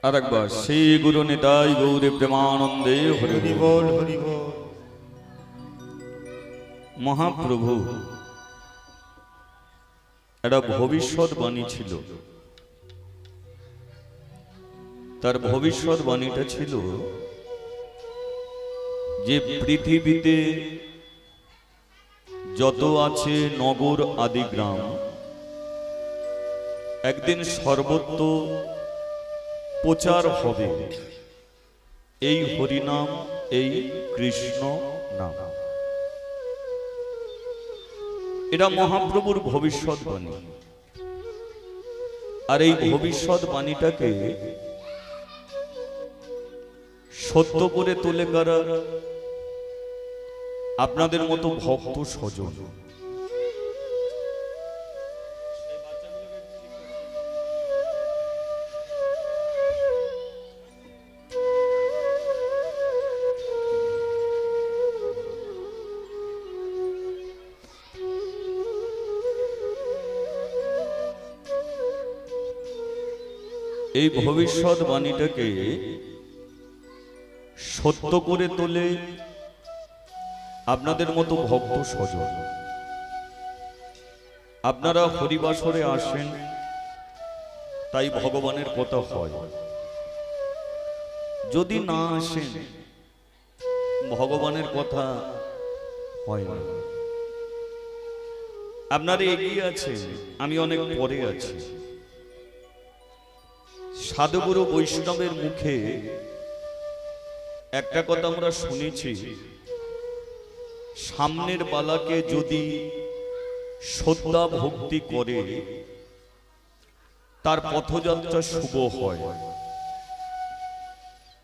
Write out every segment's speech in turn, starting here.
আরেকবার শ্রী গুরু নিতাই গৌরী প্রেমানন্দে হরি বল হরি বল। মহাপ্রভু একটা ভবিষ্যৎবাণী ছিল। তার ভবিষ্যৎবাণীটা ছিল যে পৃথিবীতে যত আছে নগর আদি গ্রাম একদিন সর্বত্র প্রচার হবে এই হরিনাম, এই কৃষ্ণ নাম। এটা মহাপ্রভুর ভবিষ্যৎবাণী। আর এই ভবিষ্যৎবাণীটাকে সত্য করে তোলে কারা? আপনাদের মতো ভক্ত স্বজন। এই ভবিষ্যৎবাণীটাকে সত্য করে তোলে আপনাদের মতো ভক্ত স্বজন। আপনারা হরিবাসরে আসেন, তাই ভগবানের কথা হয়। যদি না আসেন, ভগবানের কথা হয় না। আপনারা এগিয়ে আছেন, আমি অনেক পরে আছি। সাধুগুরু বৈষ্ণবের মুখে একটা কথা আমরা শুনেছি, সামনের বালাকে যদি শ্রদ্ধা ভক্তি করে তার পথযাত্রা শুভ হয়।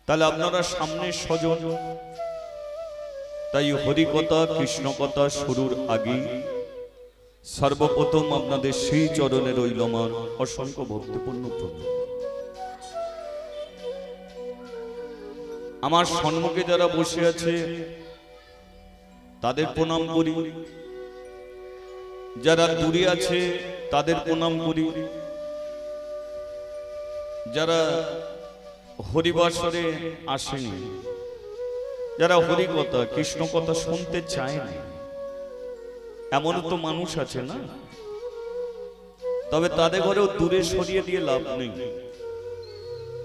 তাহলে আপনারা সামনের স্বজন, তাই হরিকথা কৃষ্ণ কথা শুরুর আগে সর্বপ্রথম আপনাদের সেই চরণে রইল আমার অসংখ্য ভক্তিপূর্ণ প্রণাম। আমার সম্মুখে যারা বসে আছে তাদের প্রণাম করি, যারা দূরে আছে তাদের প্রণাম করি, যারা হরিবাসরে আসেনি, যারা হরিকথা কৃষ্ণ কথা শুনতে চায় না, এমন তো মানুষ আছে না? তবে তাদের ঘরেও দূরে সরিয়ে দিয়ে লাভ নেই,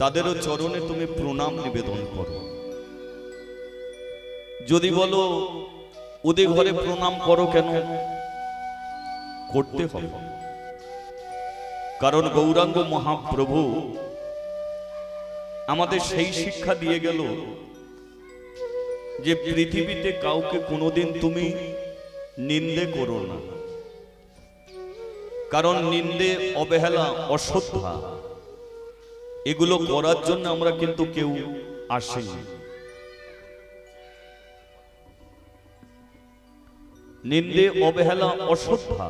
তাদেরও চরণে তুমি প্রণাম নিবেদন করো। যদি বলো ওদের ঘরে প্রণাম করো কেন? করতে হবে, কারণ গৌরাঙ্গ মহাপ্রভু আমাদের সেই শিক্ষা দিয়ে গেল যে পৃথিবীতে কাউকে কোনোদিন তুমি নিন্দে করো না, কারণ নিন্দে, অবহেলা, অশ্রদ্ধা এগুলো করার জন্য আমরা কিন্তু কেউ আসিনি। নিন্দে, অবহেলা, অশ্রদ্ধা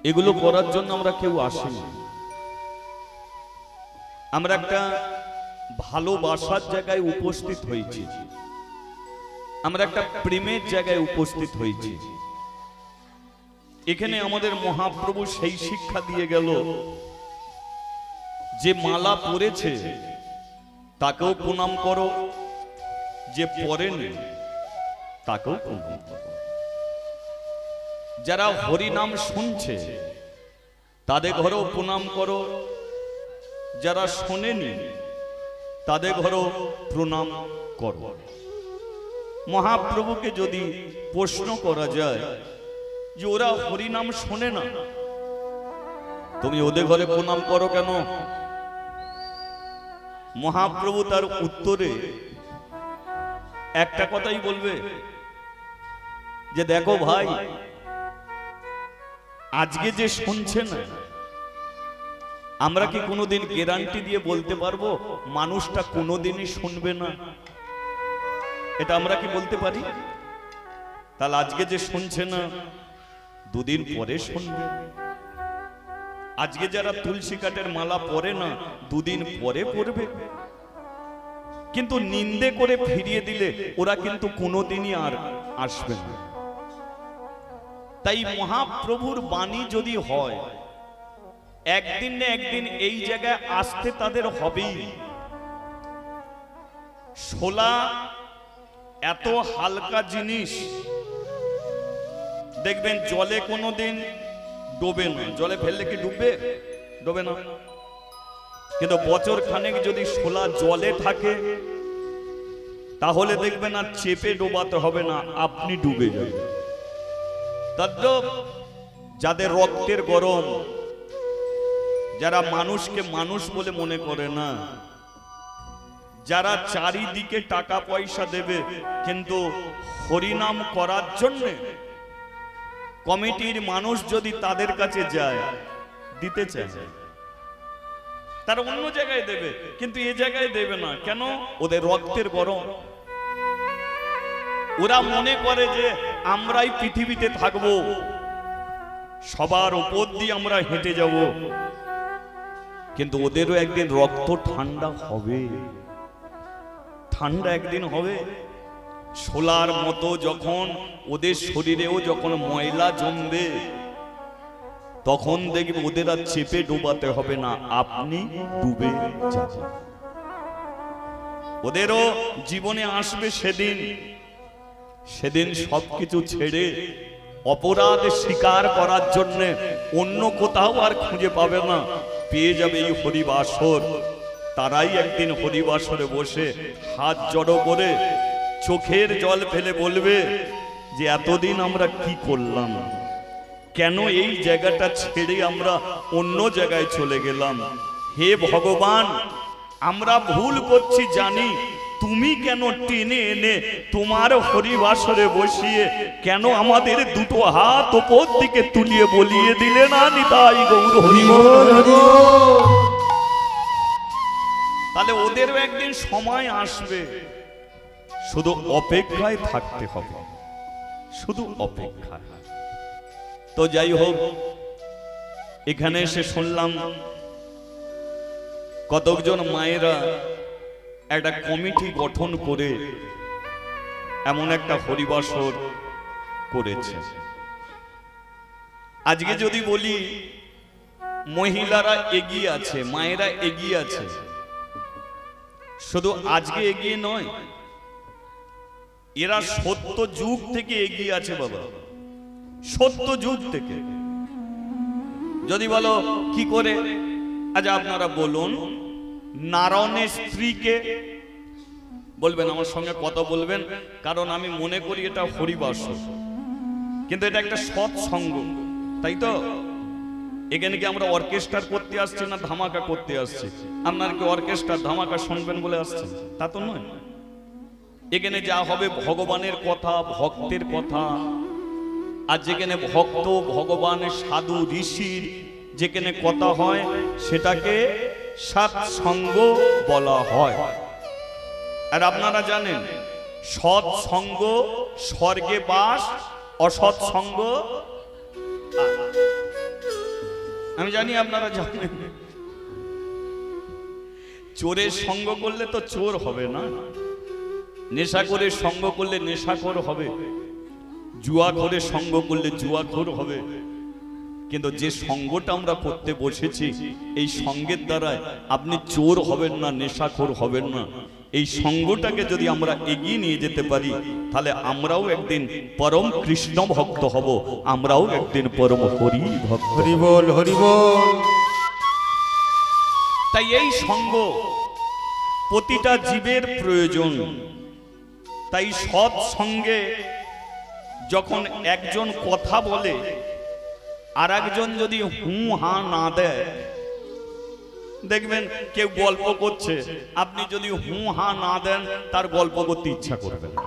এগুলো করার জন্য আমরা কেউ আসিনি। আমরা একটা ভালোবাসার জায়গায় উপস্থিত হয়েছি, আমরা একটা প্রেমের জায়গায় উপস্থিত হয়েছি। এখানে আমাদের মহাপ্রভু সেই শিক্ষা দিয়ে গেল যে মালা পরেছে তাকেও প্রণাম করো, যে পরেনি তাকেও প্রণাম করো। যারা হরিনাম শুনছে তাদের ঘরেও প্রণাম করো, যারা শোনেনি তাদের ঘরেও প্রণাম করো। মহাপ্রভুকে যদি প্রশ্ন করা যায় যে ওরা হরিনাম শোনে না, তুমি ওদের ঘরে প্রণাম করো কেন? মহাপ্রভু তার উত্তরে একটা কথাই বলবে যে দেখো ভাই, আজকে যে শুনছে না, আমরা কি কোনোদিন গ্যারান্টি দিয়ে বলতে পারবো মানুষটা কোনোদিনই শুনবে না? এটা আমরা কি বলতে পারি? তাহলে আজকে যে শুনছে না, দুদিন পরে শুনবে। আজকে যারা তুলসী কাঠের মালা পরে না, দুদিন পরে পরবে। কিন্তু নিন্দে করে ফিরিয়ে দিলে ওরা কিন্তু কোনোদিনই আর আসবে না। তাই মহাপ্রভুর বাণী যদি হয় একদিন না একদিন এই জায়গায় আসতে তাদের হবেই। শোলা এত হালকা জিনিস, দেখবেন জলে কোনোদিন ডোবে না। জলে ফেললে কি ডুববে? ডোবে না। কিন্তু বছর খানেক যদি শোলা জলে থাকে তাহলে দেখবেন আর চেপে ডোবাতে হবে না, আপনি ডুবে যাবেন। তদ্রূপ যাদের রক্তের গরম, যারা মানুষকে মানুষ বলে মনে করে না, যারা চারিদিকে টাকা পয়সা দেবে কিন্তু হরিনাম করার জন্য কমিটির মানুষ যদি তাদের কাছে যায় দিতে চায়, তারা অন্য জায়গায় দেবে, কিন্তু এ জায়গায় দেবে না। কেন? ওদের রক্তের গরম। ওরা মনে করে যে আমরাই পৃথিবীতে থাকবো, সবার উপর দিয়ে আমরা হেঁটে যাব। কিন্তু ওদেরও একদিন রক্ত ঠান্ডা হবে, ঠান্ডা একদিন হবে। শোলার মতো যখন ওদের শরীরেও যখন ময়লা জমবে, তখন দেখবে ওদের আর চেপে ডোবাতে হবে না, আপনি ডুবে যাবেন। ওদেরও জীবনে আসবে সেদিন, সেদিন সবকিছু ছেড়ে অপরাধ স্বীকার করার জন্য অন্য কোথাও আর খুঁজে পাবে না, পেয়ে যাবে এই হরিবাসর। তারাই একদিন হরিবাসরে বসে হাত জড়ো করে চোখের জল ফেলে বলবে যে এতদিন আমরা কি করলাম, কেন এই জায়গাটা ছেড়ে আমরা অন্য জায়গায় চলে গেলাম। হে ভগবান, আমরা ভুল করছি জানি, তুমি কেন টেনে এনে তোমার হরিবাসরে বসিয়ে কেন আমাদের দুটো হাত উপর দিকে তুলিয়ে বলিয়ে দিলে না নিতাই গৌর হরি বল। তাহলে ওদেরও একদিন সময় আসবে, শুধু অপেক্ষায় থাকতে হবে, শুধু অপেক্ষা। তো যাই হোক, এখানে এসে শুনলাম কতজন মায়েরা একটা কমিটি গঠন করে এমন একটা হরিবাসর করেছে। আজকে যদি বলি মহিলারা এগিয়ে আছে, মায়েরা এগিয়ে আছে, শুধু আজকে এগিয়ে নয়, এরা সত্য যুগ থেকে এগিয়ে আছে বাবা, সত্য যুগ থেকে। যদি বলো কি করে, আজ আপনারা বলুন নারায়ণের স্ত্রীকে বলবেন, আমার সঙ্গে কথা বলবেন, কারণ আমি মনে করি এটা হরিবাসর, কিন্তু এটা একটা সৎসঙ্গ, তাই তো? এখানে কি আমরা অর্কেস্ট্রা করতে আসছি না ধামাকা করতে আসছি? আপনার কি অর্কেস্ট্রা ধামাকা শুনবেন বলে আসছেন? তা তো নয়। এখানে যা হবে ভগবানের কথা, ভক্তের কথা। আর যেখানে ভক্ত, ভগবান, সাধু, ঋষির যেখানে কথা হয় সেটাকে সৎসঙ্গ বলা হয়। আর আপনারা জানেন সৎসঙ্গ স্বর্গে বাস, অসৎসঙ্গ, আমি জানি আপনারা জানেন। চোরের সঙ্গ করলে তো চোর হবে না, নেশাখোরের সঙ্গ করলে নেশাখোর হবে, জুয়াখোরের সঙ্গ করলে জুয়াখোর হবে। কিন্তু যে সঙ্গটা আমরা করতে বসেছি, এই সঙ্গের দ্বারায় আপনি চোর হবেন না, নেশাখোর হবেন না। এই সঙ্গটাকে যদি আমরা এগিয়ে নিয়ে যেতে পারি, তাহলে আমরাও একদিন পরম কৃষ্ণ ভক্ত হব, আমরাও একদিন পরম হরি ভক্ত। হরি বল, হরি বল। তাই এই সঙ্গ প্রতিটা জীবের প্রয়োজন। তাই সৎ সঙ্গে যখন একজন কথা বলে আর একজন যদি হু হা না দেয়, দেখবেন কেউ গল্প করছে, আপনি যদি হু হা না দেন তার গল্প করতে ইচ্ছা করবে না।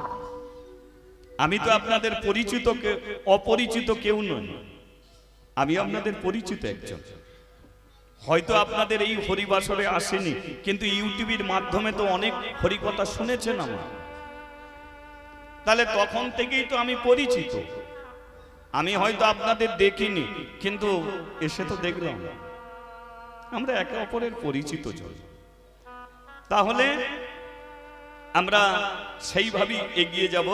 আমি তো আপনাদের পরিচিত, অপরিচিত কেউ নই, আমি আপনাদের পরিচিত একজন। হয়তো আপনাদের এই হরিবাসরে আসেনি, কিন্তু ইউটিউবের মাধ্যমে তো অনেক হরিকথা শুনেছেন আমার। তাহলে তখন থেকেই তো আমি পরিচিত। আমি হয়তো আপনাদের দেখিনি, কিন্তু এসে তো দেখলাম, আমরা একে অপরের পরিচিত জন। তাহলে আমরা সেইভাবেই এগিয়ে যাব।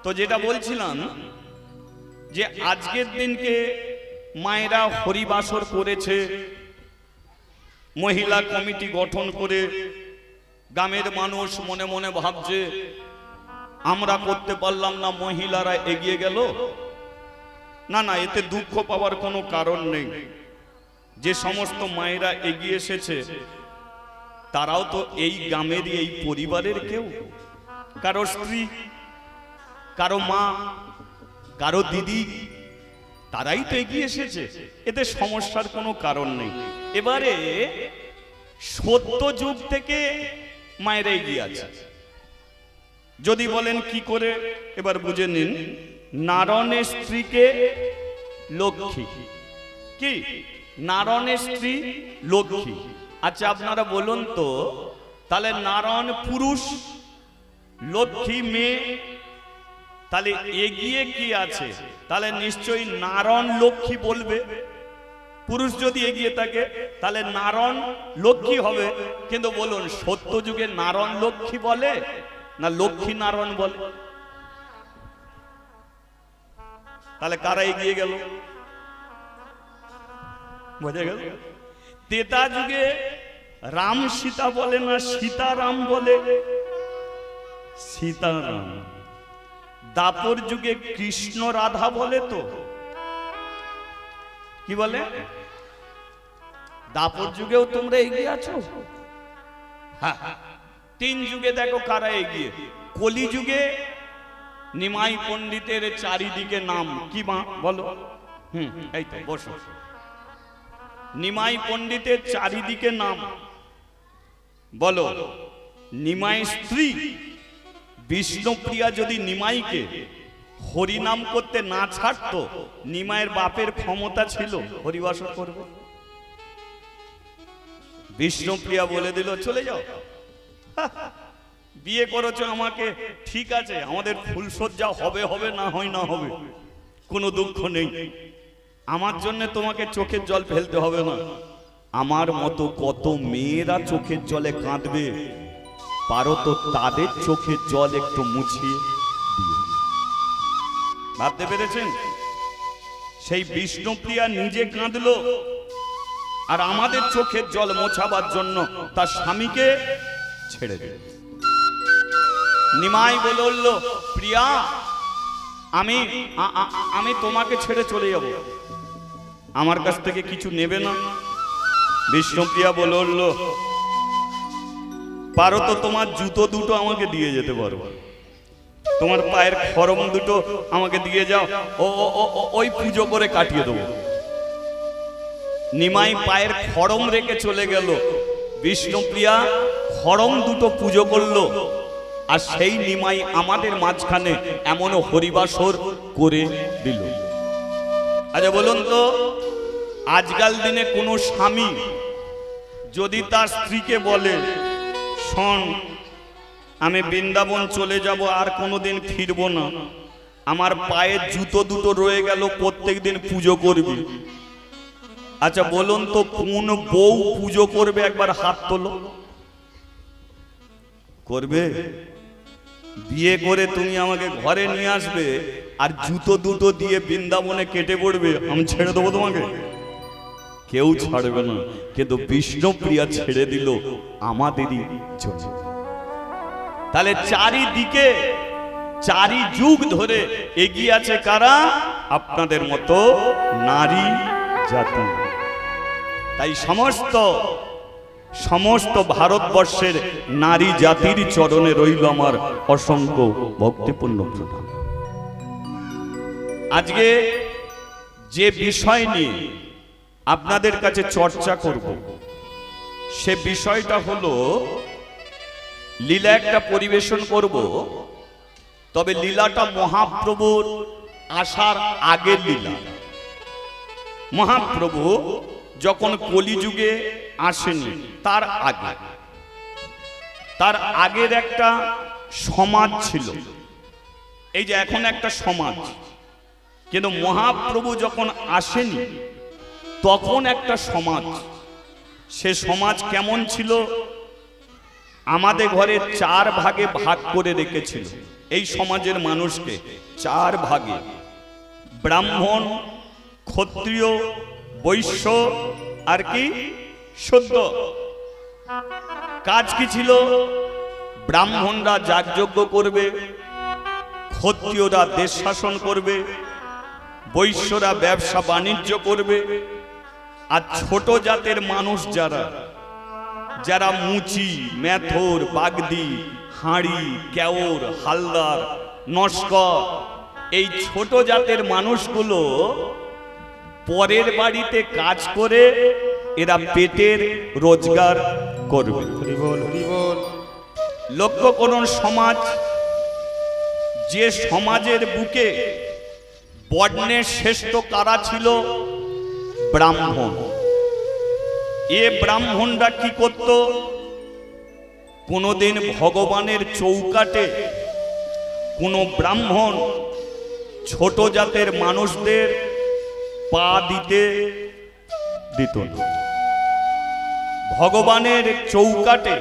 তো যেটা বলছিলাম যে আজকের দিনকে মায়েরা হরিবাসর করেছে, মহিলা কমিটি গঠন করে গ্রামের মানুষ মনে মনে ভাবছে আমরা করতে পারলাম না, মহিলারা এগিয়ে গেল। না না, এতে দুঃখ পাওয়ার কোনো কারণ নেই। যে সমস্ত মায়েরা এগিয়ে এসেছে তারাও তো এই গ্রামেরই, এই পরিবারের কেউ, কারো স্ত্রী, কারো মা, কারো দিদি, তারাই তো এগিয়ে এসেছে। এতে সমস্যার কোনো কারণ নেই। এবারে সত্য যুগ থেকে মায়েরা এগিয়ে আছে। যদি বলেন কি করে, এবার বুঝে নিন। নারণের স্ত্রীকে লক্ষ্মী, কি নারণের স্ত্রী লক্ষ্মী। আচ্ছা আপনারা বলুন তো, তাহলে নারণ পুরুষ, লক্ষ্মী মেয়ে, তাহলে এগিয়ে কি আছে? তাহলে নিশ্চয়ই নারণ লক্ষ্মী বলবে। পুরুষ যদি এগিয়ে থাকে তাহলে নারণ লক্ষ্মী হবে। কিন্তু বলুন, সত্য যুগে নারণ লক্ষ্মী বলে না লক্ষ্মী নারণ বলে? তাহলে কারা এগিয়ে গেল? বোঝা গেল? ত্রেতা যুগে রাম সীতা বলে না সীতারাম বলে? সীতারাম। দাপর যুগে কৃষ্ণ রাধা বলে তো? কি বলে? দাপর যুগেও তোমরা এগিয়ে আছো। হ্যাঁ, তিন যুগে দেখো কারা এগিয়ে। কলি যুগে নিমাই পণ্ডিতের চারিদিকে নাম কি মা বলো? এই তো বসো। নিমাই পণ্ডিতের চারিদিকে নাম বলো। নিমাই স্ত্রী বিষ্ণুপ্রিয়া যদি নিমাইকে হরিনাম করতে না ছাড়তো, নিমাইয়ের বাপের ক্ষমতা ছিল হরিবাসর করবে? বিষ্ণুপ্রিয়া বলে দিল চলে যাও, বিয়ে করেছো আমাকে, ঠিক আছে, আমাদের ফুলসজ্জা হবে হবে, না হয় না হবে, কোনো দুঃখ নেই। আমার জন্য তোমাকে চোখের জল ফেলতে হবে না। আমার মতো কত মেয়েরা চোখের জলে কাঁদবে, পারো তো তাদের চোখের জল একটু মুছিয়ে দিও। ভাবতে পেরেছেন? সেই বিষ্ণুপ্রিয়া নিজে কাঁদলো, আর আমাদের চোখের জল মোছাবার জন্য তার স্বামীকে ছেড়ে দিল। নিমাই বলল, প্রিয়া আমি তোমাকে ছেড়ে চলে যাব, আমার কাছ থেকে কিছু নেবে না? বিষ্ণুপ্রিয়া বলল, পারো তো তোমার জুতো দুটো আমাকে দিয়ে যেতে পারো, তোমার পায়ের খরম দুটো আমাকে দিয়ে যাও, ওই পুজো করে কাটিয়ে দেবো। নিমাই পায়ের খরম রেখে চলে গেল, বিষ্ণুপ্রিয়া খরম দুটো পুজো করলো, আর সেই নিমাই আমাদের মাঝখানে এমন হরিবাসর করে দিল। আচ্ছা বলুন তো, আজকাল দিনে কোনো স্বামী যদি তার স্ত্রীকে বলে, শোন আমি বৃন্দাবন চলে যাব, আর কোনোদিন ফিরবো না, আমার পায়ের জুতো দুটো রয়ে গেল, প্রত্যেকদিন পুজো করবি। আচ্ছা বলুন তো, কোন বউ পুজো করবে? একবার হাত তোলো। করবে? বিয়ে করে তুমি আমাকে ঘরে নিয়ে আসবে আর জুতো দুটো দিয়ে বৃন্দাবনে কেটে পড়বে, আমি ছেড়ে দেবো তোমাকে? কেউ ছাড়বে না। কিন্তু বিষ্ণুপ্রিয়া ছেড়ে দিল আমাদেরই জন্য। তাহলে চারিদিকে চারি যুগ ধরে এগিয়ে আছে কারা? আপনাদের মতো নারী জাতি। তাই সমস্ত ভারতবর্ষের নারী জাতির চরণে রইল আমার অসংখ্য ভক্তিপূর্ণ প্রণাম। আজকে যে বিষয় নিয়ে আপনাদের কাছে চর্চা করব, সে বিষয়টা হলো লীলা একটা পরিবেশন করব, তবে লীলাটা মহাপ্রভুর আসার আগের লীলা। মহাপ্রভু যখন কলিযুগে আসেনি, তার আগের একটা সমাজ ছিল। এই যে এখন একটা সমাজ, কিন্তু মহাপ্রভু যখন আসেনি তখন একটা সমাজ। সে সমাজ কেমন ছিল? আমাদের ঘরে 4 ভাগে ভাগ করে রেখেছিল। এই সমাজের মানুষকে 4 ভাগে, ব্রাহ্মণ, ক্ষত্রিয়, বৈশ্য আর কি শূদ্র। কাজ কি ছিল? ব্রাহ্মণরা যাগযজ্ঞ করবে, ক্ষত্রিয়রা দেশ শাসন করবে, বৈশ্যরা ব্যবসা বাণিজ্য করবে, আর ছোট জাতের মানুষ যারা যারা মুচি, মেথর, বাগদি, হাঁড়ি, কেওর, হালদার, নস্কর, এই ছোট জাতের মানুষগুলো পরের বাড়িতে কাজ করে এরা পেটের রোজগার করবে। লক্ষ্য করুন সমাজ, যে সমাজের বুকে বর্ণের শ্রেষ্ঠ কারা ছিল? ব্রাহ্মণ। এ ব্রাহ্মণরা কি করত? কোনদিন ভগবানের চৌকাটে কোন ব্রাহ্মণ ছোট জাতের মানুষদের পা দিতে দিত না। ভগবানের চৌকাটে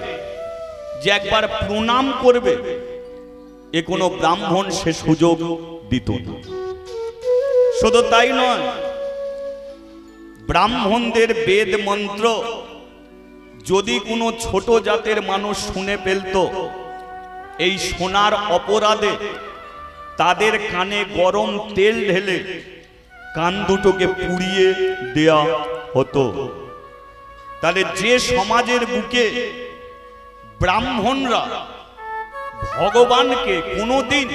যে একবার প্রণাম করবে এ কোনো ব্রাহ্মণ সে সুযোগ দিত না। শুধু তাই নয়, ব্রাহ্মণদের বেদ মন্ত্র যদি কোনো ছোট জাতের মানুষ শুনে ফেলত, এই শোনার অপরাধে তাদের কানে গরম তেল ঢেলে কান দুটোকে পুড়িয়ে দেয়া হতো। তাহলে যে সমাজের বুকে ব্রাহ্মণরা ভগবানকে কোনোদিন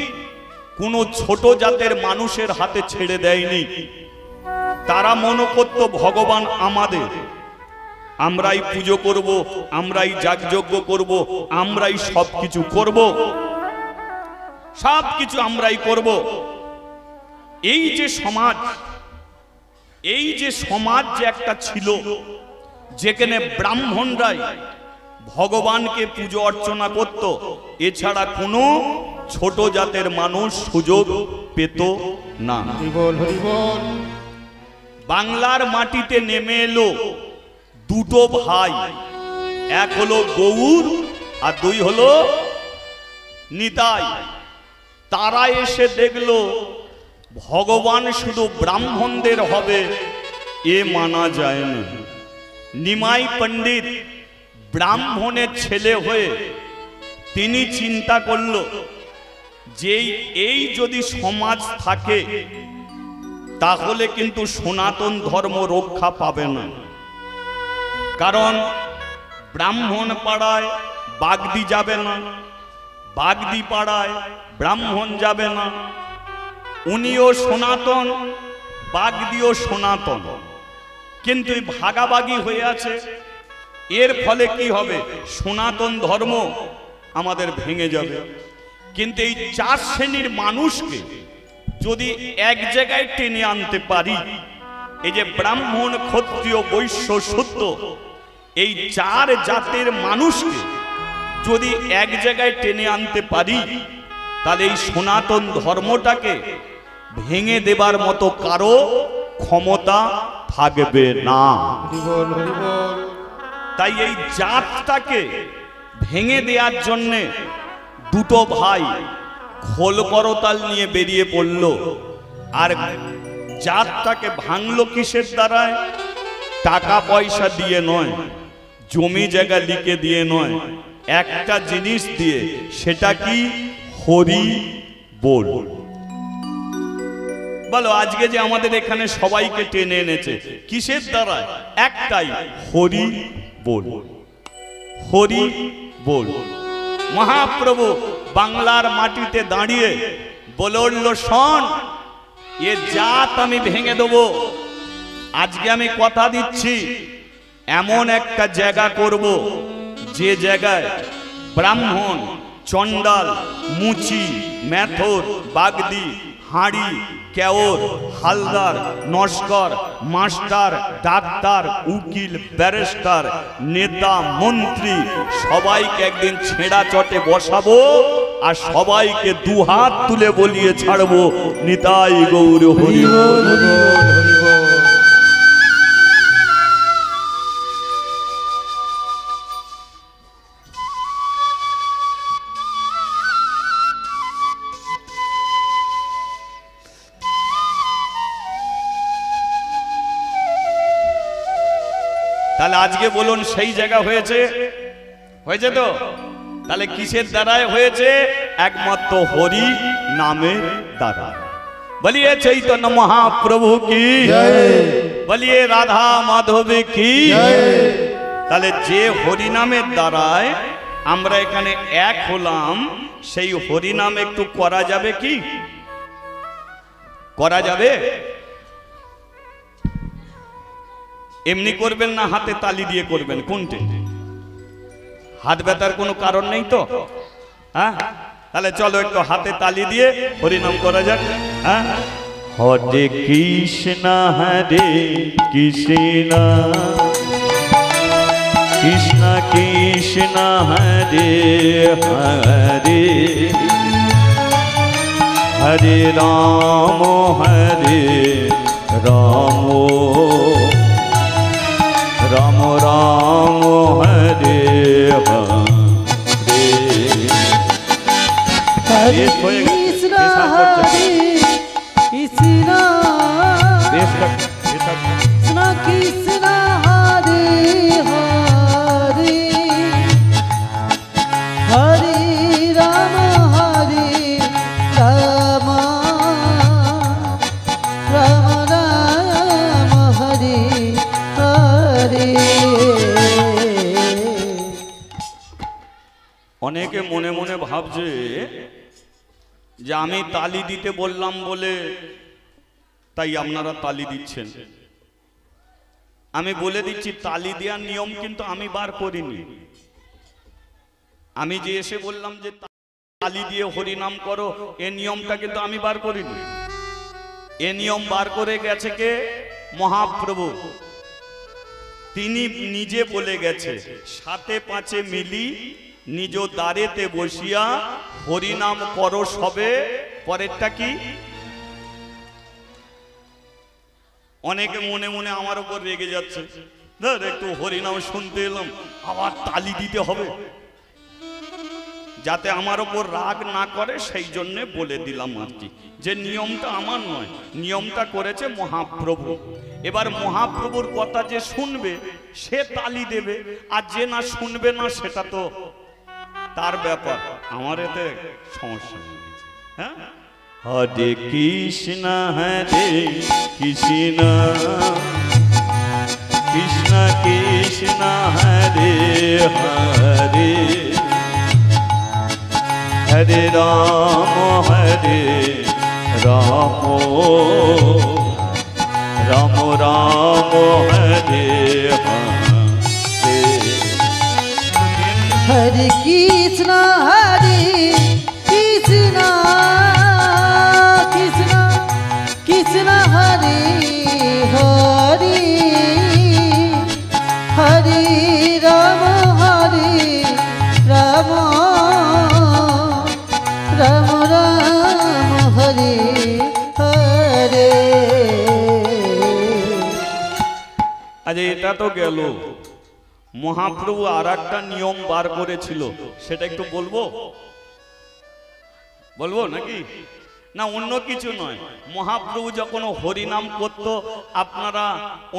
কোনো ছোট জাতের মানুষের হাতে ছেড়ে দেয়নি, তারা মনে করত ভগবান আমাদের, আমরাই পুজো করব, আমরাই যাগযজ্ঞ করব, আমরাই সবকিছু করব, সবকিছু আমরাই করব। এই যে সমাজ, এই যে সমাজ যে একটা ছিল যেখানে ব্রাহ্মণরাই ভগবানকে পুজো অর্চনা করত, এছাড়া কোনো ছোট জাতের মানুষ সুযোগ পেত না। বাংলার মাটিতে নেমে এলো দুটো ভাই, এক হলো গৌর আর দুই হলো নিতাই। তারা এসে দেখলো ভগবান শুধু ব্রাহ্মণদের হবে এ মানা যায় না। নিমাই পণ্ডিত ব্রাহ্মণের ছেলে হয়ে তিনি চিন্তা করল যে এই যদি সমাজ থাকে তাহলে কিন্তু সনাতন ধর্ম রক্ষা পাবে না। কারণ ব্রাহ্মণ পাড়ায় বাগদি যাবে না, বাগদি পাড়ায় ব্রাহ্মণ যাবে না। উনিও সনাতন, বাগদিও সনাতন, কিন্তু ভাগাভাগি হয়ে আছে। এর ফলে কি হবে? সনাতন ধর্ম আমাদের ভেঙে যাবে। কিন্তু এই চার শ্রেণীর মানুষকে যদি এক জায়গায় টেনে আনতে পারি, এই যে ব্রাহ্মণ, ক্ষত্রিয়, বৈশ্য, শূদ্র, এই চার জাতের মানুষকে যদি এক জায়গায় টেনে আনতে পারি, তাহলে এই সনাতন ধর্মটাকে ভেঙে দেবার মতো কারো ক্ষমতা থাকবে না। তাই এই জাতটাকে ভেঙে দেওয়ার জন্যে দুটো ভাই খোল করতাল নিয়ে বেরিয়ে পড়ল। আর জাতটাকে ভাঙলো কিসের দ্বারায়? টাকা পয়সা দিয়ে নয়, জমি জায়গা লিখে দিয়ে নয়, একটা জিনিস দিয়ে। সেটা কি? হরি বল। বলো, আজকে যে আমাদের এখানে সবাইকে টেনে এনেছে কিসের দ্বারা? একটাই, হরি বল। হরি বল। মহাপ্রভু বাংলার মাটিতে দাঁড়িয়ে বলে উঠল, শোন, এ জাত আমি ভেঙে দেবো। আজকে আমি কথা দিচ্ছি, এমন একটা জায়গা করব যে জায়গায় ব্রাহ্মণ, চণ্ডাল, মুচি, মেথর, বাগদি, হাঁড়ি, কেওর, হালদার, নস্কর, মাস্টার, ডাক্তার, উকিল, ব্যারিস্টার, নেতা, মন্ত্রী সবাইকে একদিন ছেঁড়া চটে বসাবো আর সবাইকে দুহাত তুলে বলিয়ে ছাড়বো, নিতাই গৌর হরি বল। তাহলে আজকে বলুন সেই জায়গা হয়েছে? হয়েছে তো? তাহলে কিসের দ্বারায় হয়েছে? একমাত্র হরি নামের দ্বারা। বলিয়ে চৈতন্য মহাপ্রভু কি জয়, বলিয়ে রাধা মাধব কি জয়। তাহলে যে হরি নামের দ্বারায় আমরা এখানে এক হলাম, সেই হরি নাম একটু করা যাবে কি? করা যাবে? এমনি করবেন না হাতে তালি দিয়ে করবেন? কোনটি? হাত ব্যথার কোনো কারণ নেই তো? হ্যাঁ, তাহলে চলো একটু হাতে তালি দিয়ে হরিনাম করা যাক। হ্যাঁ, হরে কৃষ্ণ হরে কৃষ্ণ কৃষ্ণ কৃষ্ণ হরে হরে হরে রাম হরে রাম রাম রাম হরে হরে কৃষ্ণ হরে কৃষ্ণ কৃষ্ণ কৃষ্ণ হরে হরে হরে রাম রাম রাম রাম হরে হরে। অনেকে মনে মনে ভাবছে যে আমি তালি দিতে বললাম বলে তাই আপনারা তালি দিচ্ছেন। আমি বলে দিচ্ছি, তালি দেওয়ার নিয়ম কিন্তু আমি বার করিনি। আমি যে এসে বললাম যে তালি দিয়ে হরিনাম করো, এ নিয়মটা কিন্তু আমি বার করিনি। এ নিয়ম বার করে গেছে কে? মহাপ্রভু। তিনি নিজে বলে গেছে, সাথে পাঁচে মিলি নিজ দ্বারেতে বসিয়া হরিনাম করো সবে। পরেরটা কি? অনেকে মনে মনে আমার উপর রেগে যাচ্ছে, ধর একটু হরিনাম শুনতে এলাম, আবার তালি দিতে হবে। যাতে আমার উপর রাগ না করে সেই জন্য বলে দিলাম আর কি, যে নিয়মটা আমার নয়, নিয়মটা করেছে মহাপ্রভু। এবার মহাপ্রভুর কথা যে শুনবে সে তালি দেবে, আর যে না শুনবে না সেটা তো তার ব্যাপার, আমার এতে সমস্যা নেই। হ্যাঁ, হরে কৃষ্ণ হরে কৃষ্ণ কৃষ্ণ কৃষ্ণ হরে হরে হরে রাম রাম রাম হরে হরে। হরে কৃষ্ণ কৃষ্ণ কৃষ্ণ কৃষ্ণ হরে হরে হরে রাম রাম রাম রাম হরে হরে। আজ এটা তো গেল, মহাপ্রভু আর একটা নিয়ম বার করেছিল, সেটা একটু বলবো? বলবো নাকি? না অন্য কিছু নয়। মহাপ্রভু যখন হরিনাম করত, আপনারা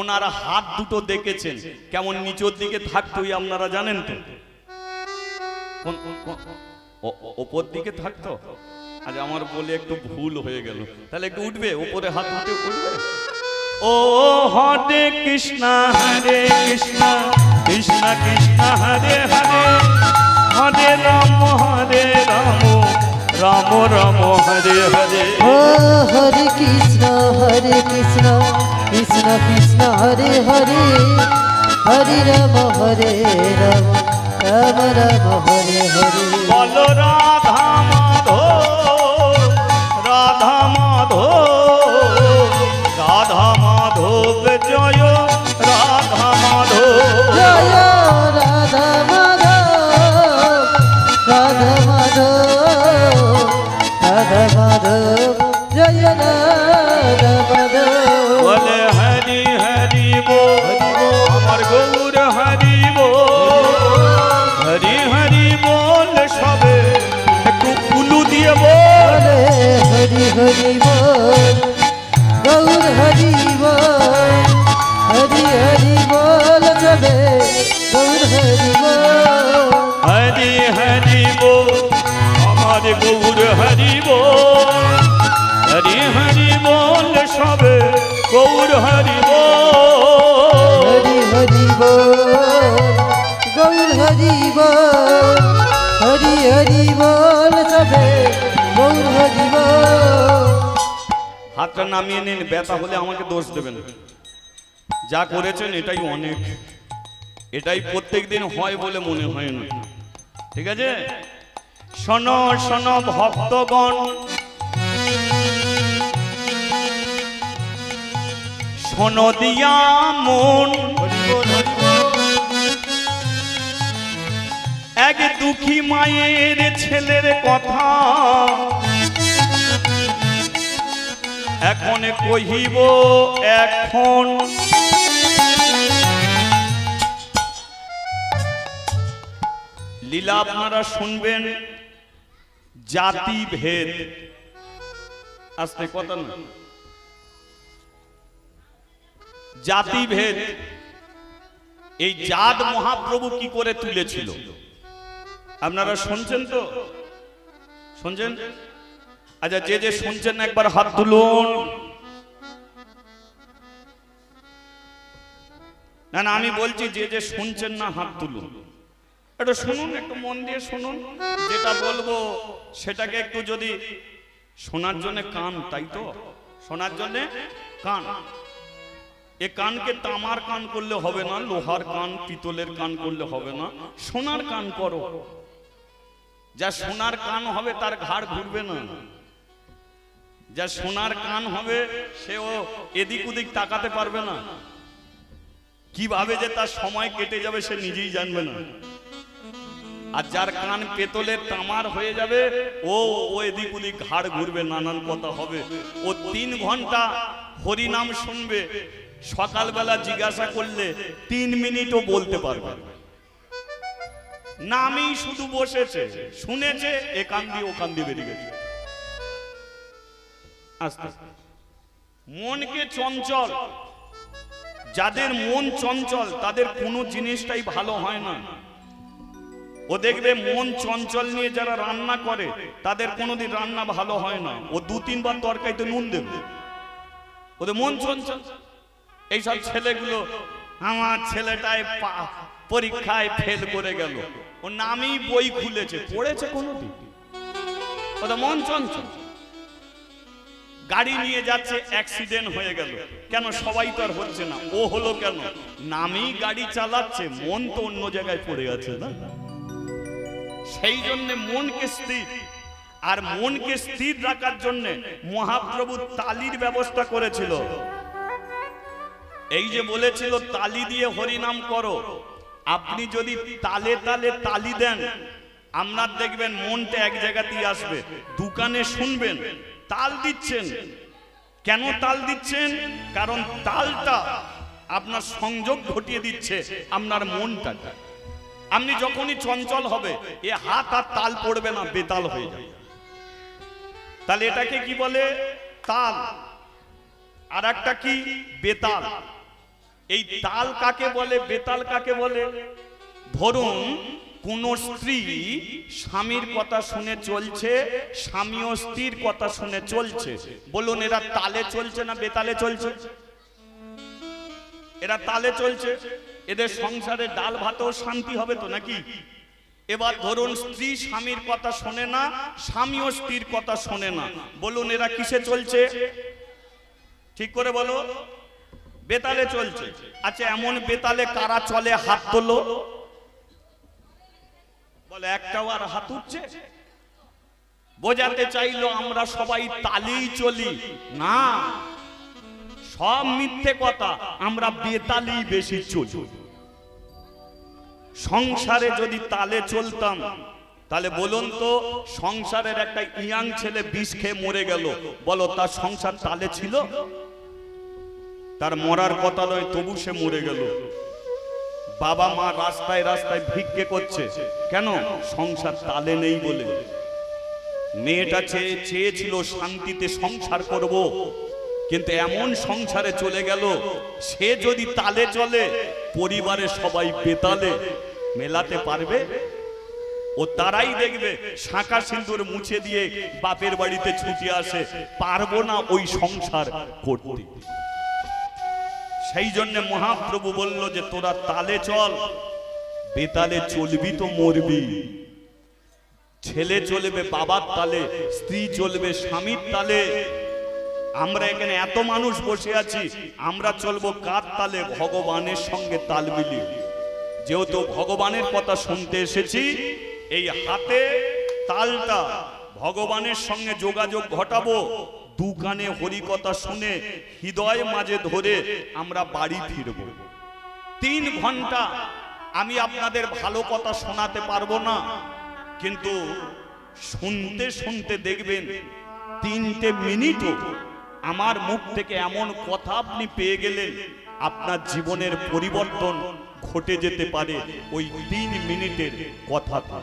ওনারা হাত দুটো দেখেছেন কেমন নিচের দিকে থাকতো, আপনারা জানেন তো? ওপর দিকে থাকতো। আজ আমার বলে একটু ভুল হয়ে গেল, তাহলে একটু উঠবে, উপরে হাত উঠে উঠবে। ও হরে কৃষ্ণ কৃষ্ণ কৃষ্ণ হরে হরে হরে রাম রাম রাম হরে হরে। ও হরে কৃষ্ণ কৃষ্ণ কৃষ্ণ হরে হরে হরে রাম রাম রাম হরে হরে। বলো রাধা মাধব রাধা মাধব রাধা মাধব জয় রাধা মাধব জয় রাধা মাধব রাধা মাধব রাধা মাধব জয় রাধা মাধব। বলে হরি হরি বল আমার গৌর হরি বল, হরি হরি বল সবে একটু কুলু দিয়ে বল। হরি হরি বল গৌর হরি বল, হরি হরি বল সবে হাতটা নামিয়ে নিন, ব্যথা হলে আমাকে দোষ দেবেন। যা করেছেন এটাই অনেক, এটাই প্রত্যেকদিন হয় বলে মনে হয় না, ঠিক আছে? শোনো শোনো ভক্তগণ, শোনো দিয়া মন, এক দুঃখী মায়ের ছেলের কথা এখন কহিব। এখন লীলা আপনারা শুনবেন, জাতি ভেদ, আস্তে কথা না, জাতি ভেদ, এই জাত মহাপ্রভু কি করে তুলেছিল আপনারা শুনছেন তো? শুনছেন? আচ্ছা, যে যে শুনছেন একবার হাত তুলুন। না না, আমি বলছি যে যে শুনছেন না হাত তুলুন। একটু শুনুন, একটু মন দিয়ে শুনুন, যেটা বলবো সেটাকে একটু যদি শোনার জন্য কান, তাই তো? শোনার জন্য কান। এ কানকে তামার কান করলে হবে না, লোহার কান পিতলের কান করলে হবে না, সোনার কান করো। যা সোনার কান হবে তার ঘাড় ঘুরবে না, যা সোনার কান হবে সেও এদিক ওদিক তাকাতে পারবে না, কিভাবে যে তার সময় কেটে যাবে সে নিজেই জানবে না। আর যার কান পেতলের তামার হয়ে যাবে ও এদিক ওদিক ঘাড় ঘুরবে, নানান কথা হবে। ও 3 ঘন্টা হরিনাম শুনবে, সকালবেলা জিজ্ঞাসা করলে 3 মিনিটও বলতে পারবে নামই শুধু বসেছে, শুনেছে, এ কান দিয়ে ও কান দিয়ে বেরিয়ে গেছে। আস্তে মনকে চঞ্চল, যাদের মন চঞ্চল তাদের কোনো জিনিসটাই ভালো হয় না। ও দেখবে মন চঞ্চল নিয়ে যারা রান্না করে তাদের কোনোদিন রান্না ভালো হয় না। ও 2-3 বার তরকারিতে নুন দেবে, ওদের মন চঞ্চল। এইসব ছেলেগুলো, আমার ছেলেটাই পরীক্ষায় ফেল করে গেল, ও নামই বই খুলেছে, পড়েছে কোনোদিন? ওদের মন চঞ্চল। গাড়ি নিয়ে যাচ্ছে, অ্যাক্সিডেন্ট হয়ে গেল, কেন? সবাই তো আর হচ্ছে না, ও হলো কেন? নামই গাড়ি চালাচ্ছে, মন তো অন্য জায়গায় পড়ে আছে না। সেই জন্য মনকে স্থির, আর মনকে স্থির রাখার জন্য মহাপ্রভু তালির ব্যবস্থা করেছিল। এই যে বলেছিল তালি দিয়ে হরিনাম করো, আপনি যদি তালে তালে তালি দেন, আপনার দেখবেন মনটা এক জায়গাতেই আসবে। দোকানে শুনবেন তাল দিচ্ছেন, কেন তাল দিচ্ছেন? কারণ তালটা আপনার সংযোগ ঘটিয়ে দিচ্ছে আপনার মনটাকে। আপনি যখনই চঞ্চল হবে, এ হাত আর তাল পড়বে না, বেতাল হয়ে যাবে। তাহলে এটাকে কি বলে? তাল। আর একটা কি? বেতাল। এই তাল কাকে বলে, বেতাল কাকে বলে? ধরুন কোন স্ত্রী স্বামীর কথা শুনে চলছে, স্বামীও স্ত্রীর কথা শুনে চলছে, বলুন এরা তালে চলছে না বেতালে চলছে? এরা তালে চলছে, এদের সংসারে ডাল ভাতেও শান্তি হবে তো নাকি? এবার ধরুন স্ত্রী স্বামীর কথা শোনে না, স্বামীও স্ত্রীর কথা শোনে না, বলুন এরা কিসে চলছে? ঠিক করে বলো। বেতালে চলছে। আচ্ছা, এমন বেতালে কারা চলে? হাত তোলো। বলে একটাও আর হাত উঠছে? বোঝাতে চাইলো আমরা সবাই তালেই চলি না, সব মিথ্যে কথা, আমরা বেতালেই বেশি চলি। সংসারে যদি তালে চলতাম তাহলে বলুন তো, সংসারের একটা ইয়াং ছেলে বিষ খেয়ে মরে গেল, বলো তার সংসার তালে ছিল? তার মরার কথা নয়, তবু সে মরে গেল। বাবা মা রাস্তায় রাস্তায় ভিক্ষে করছে, কেন? সংসার তালে নেই বলে। মেয়েটা চেয়েছিল শান্তিতে সংসার করব, কিন্তু এমন সংসারে চলে গেল, সে যদি তালে চলে পরিবারের সবাই বেতালে মেলাতে পারবে? ও তারাই দেখবে শাঁখা সিঁদুর মুছে দিয়ে বাপের বাড়িতে ছুটে আসে, পারবো না ওই সংসার করতে। সেই জন্য মহাপ্রভু বলল যে তোরা তালে চল, বেতালে চলবি তো মরবি। ছেলে চলবে বাবার তালে, স্ত্রী চলবে স্বামীর তালে। আমরা এখানে এত মানুষ বসে আছি, আমরা চলবো কার তালে? ভগবানের সঙ্গে তাল মিলিয়ে। যেহেতু ভগবানের কথা শুনতে এসেছি, এই হাতে তালটা ভগবানের সঙ্গে যোগাযোগ ঘটাবো। দু কানে হরি কথা শুনে হৃদয় মাঝে ধরে আমরা বাড়ি ফিরবো। 3 ঘন্টা আমি আপনাদের ভালো কথা শোনাতে পারবো না, কিন্তু শুনতে শুনতে দেখবেন 3টে মিনিটও আমার মুখ থেকে এমন কথা আপনি পেয়ে গেলেন, আপনার জীবনের পরিবর্তন ঘটে যেতে পারে ওই 3 মিনিটের কথাটা।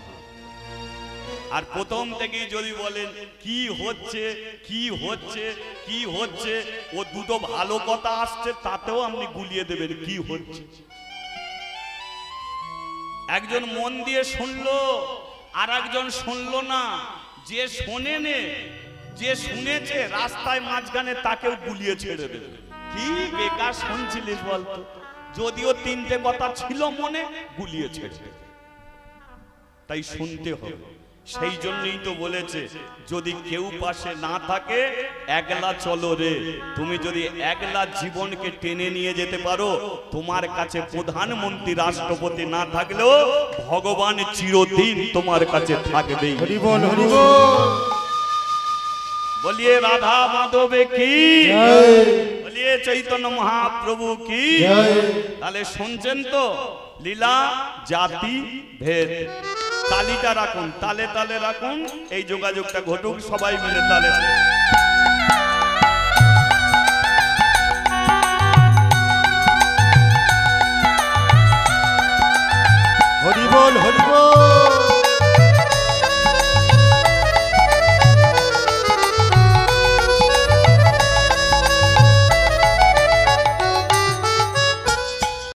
আর প্রথম থেকেই যদি বলেন কি হচ্ছে কি হচ্ছে কি হচ্ছে, ও দুটো ভালো কথা আসছে তাতেও আপনি গুলিয়ে দেবেন কি হচ্ছে। একজন মন দিয়ে শুনলো, আর একজন শুনলো না। যে শোনেনে, যে শুনেছে রাস্তায় মাঝখানে তাকেও গুলিয়ে ছেড়ে দেবে। কি বেকার শুনছিলিস বলতো? যদিও 3টে কথা ছিল মনে, গুলিয়ে ছেড়ে দেবে। তাই শুনতে হবে। সেই জন্যই তো বলেছে, যদি কেউ পাশে না থাকে একলা চলো রে। তুমি যদি একলা জীবনকে টেনে নিয়ে যেতে পারো, তোমার কাছে প্রধানমন্ত্রী রাষ্ট্রপতি না থাকলেও ভগবান চিরদিন তোমার কাছে থাকবেই। হরি বল, হরি বল। বলিয়ে রাধা মাধবে কি জয়, বলিয়ে চৈতন্য মহাপ্রভু কি জয়। তাহলে শুনছেন তো? লীলা জাতি ভেদ। তালিটা রাখুন, তালে তালে রাখুন, এই যোগাযোগটা ঘটুক, সবাই মিলে তালে।